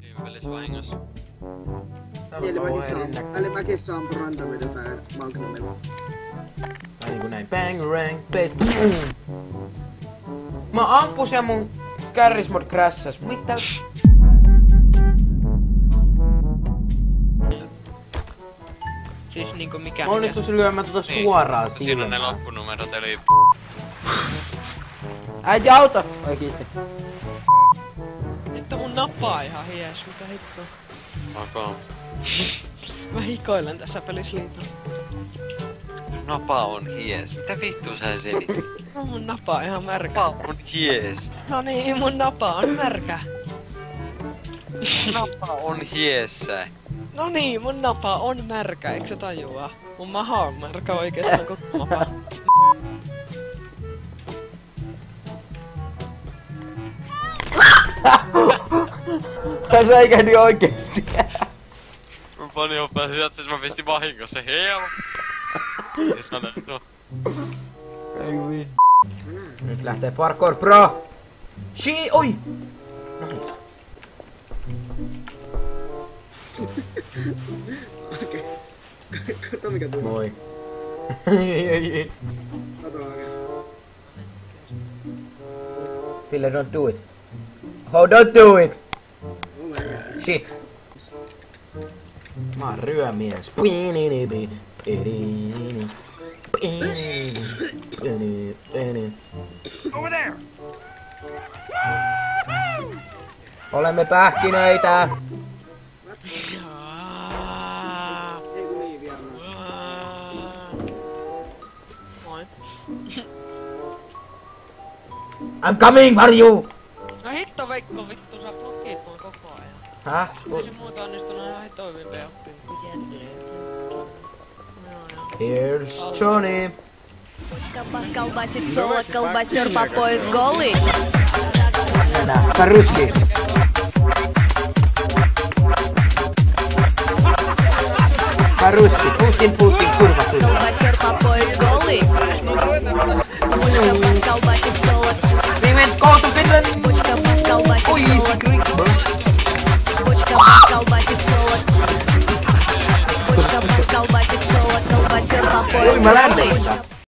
Viime pelissä vahingossa. Eli mäkin saan randomilla jotain magnumilla. Niinku näin bang rang bang. Mä ampus ja mun kärrismod crashas. Mitä? Siis niinku mikä? Mä onnistuisin lyömään suoraan niin, siinä on ne silmään. loppunumerot eli... Äiti auta! Oi kiitti. Että mun napaa ihan hies, mitä hittoa. Okay. Mä hikoilen tässä pelissä liikaa. Napa on hies. Mitä vittua sä selitit? No mun napa on ihan märkä. Napa on hies. No niin, mun napa on märkä. Napa on hiessä. No niin, mun napa on märkä, eikö sä tajua? Mun maha on märkä oikeestaan koko mapa. Tää säikähdi oikeesti. Mun pani pääsi sieltä, mä pistin vahingossa hell. Siis mä näin tuo. Ei vittu. Nyt lähtee parkour pro. Oi! Nice. Okei. Kato mikä tuli. Moi. Kato oikein. Ville, don't do it. Oh, don't do it! Oh my god. Shit. Mä oon ryömies. Over there! Olemme pähkinöitä. Ei kun niin vielä. Moi. I'm coming for you! No hitto Veikko, vittu sä blokkiit mua koko ajan. Häh? Ei se muuta onnistunut ihan hitto hyvin peottiin. Here's Johnny. Колбасит соло, колбасер по пояс голый. По-русски. По-русски. Путин, курва. Колбасер по пояс голый. Бочка колбасит соло. Go to Finland. Бочка колбасит соло. Бочка колбасит соло. Бочка колбасит соло. Колбасер по пояс голый.